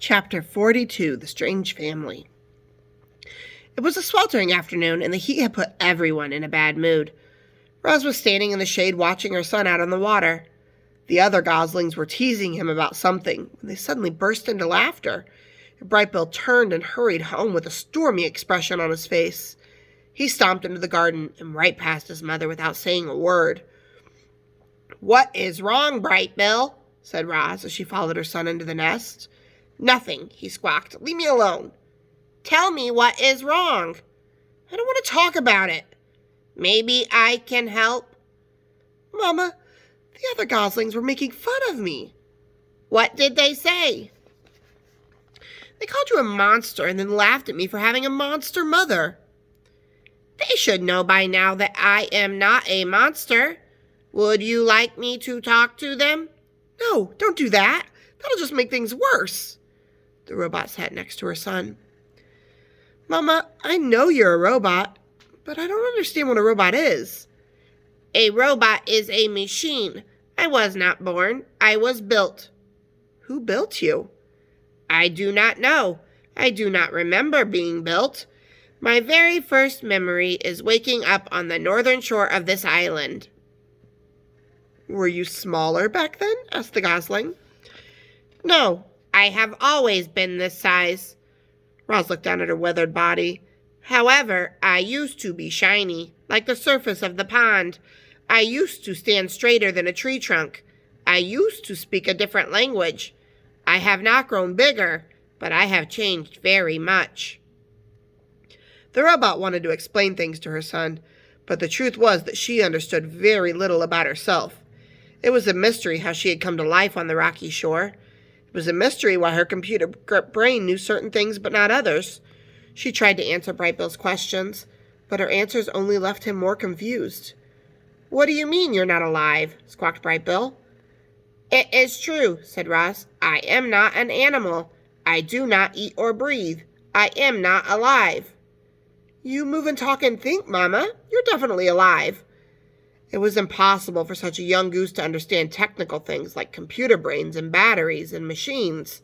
Chapter 42, The Strange Family. It was a sweltering afternoon, and the heat had put everyone in a bad mood. Roz was standing in the shade watching her son out on the water. The other goslings were teasing him about something when they suddenly burst into laughter. Brightbill turned and hurried home with a stormy expression on his face. He stomped into the garden and right past his mother without saying a word. "What is wrong, Brightbill?" said Roz as she followed her son into the nest. "Nothing," he squawked. "Leave me alone." "Tell me what is wrong." "I don't want to talk about it." "Maybe I can help." "Mama, the other goslings were making fun of me." "What did they say?" "They called you a monster and then laughed at me for having a monster mother." "They should know by now that I am not a monster. Would you like me to talk to them?" "No, don't do that. That'll just make things worse." The robot sat next to her son. "Mama, I know you're a robot, but I don't understand what a robot is." "A robot is a machine. I was not born. I was built." "Who built you?" "I do not know. I do not remember being built. My very first memory is waking up on the northern shore of this island." "Were you smaller back then?" asked the gosling. "No, I have always been this size." Roz looked down at her weathered body. "However, I used to be shiny, like the surface of the pond. I used to stand straighter than a tree trunk. I used to speak a different language. I have not grown bigger, but I have changed very much." The robot wanted to explain things to her son, but the truth was that she understood very little about herself. It was a mystery how she had come to life on the rocky shore. It was a mystery why her computer brain knew certain things but not others. She tried to answer Brightbill's questions, but her answers only left him more confused. "What do you mean you're not alive?" squawked Brightbill. "It is true," said Roz. "I am not an animal. I do not eat or breathe. I am not alive." "You move and talk and think, Mama. You're definitely alive." It was impossible for such a young goose to understand technical things like computer brains and batteries and machines.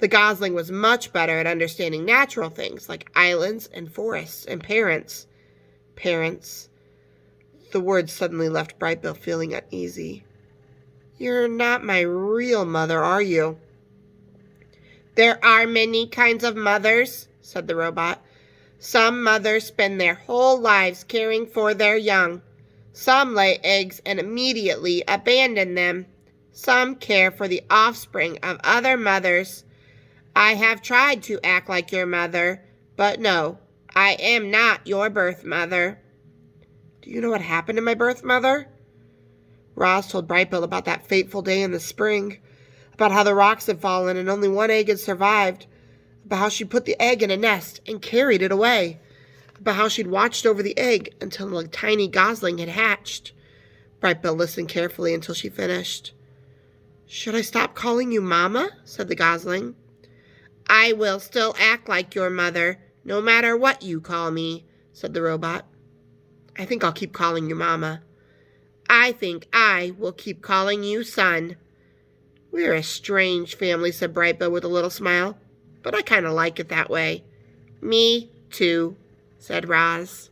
The gosling was much better at understanding natural things like islands and forests and parents. Parents. The word suddenly left Brightbill feeling uneasy. "You're not my real mother, are you?" "There are many kinds of mothers," said the robot. "Some mothers spend their whole lives caring for their young. Some lay eggs and immediately abandon them. Some care for the offspring of other mothers. I have tried to act like your mother, but no, I am not your birth mother." "Do you know what happened to my birth mother?" Roz told Brightbill about that fateful day in the spring, about how the rocks had fallen and only one egg had survived, about how she put the egg in a nest and carried it away, about how she'd watched over the egg until the tiny gosling had hatched. Brightbill listened carefully until she finished. "Should I stop calling you Mama?" said the gosling. "I will still act like your mother, no matter what you call me," said the robot. "I think I'll keep calling you Mama." "I think I will keep calling you son." "We're a strange family," said Brightbill with a little smile, "but I kind of like it that way." "Me too," said Roz.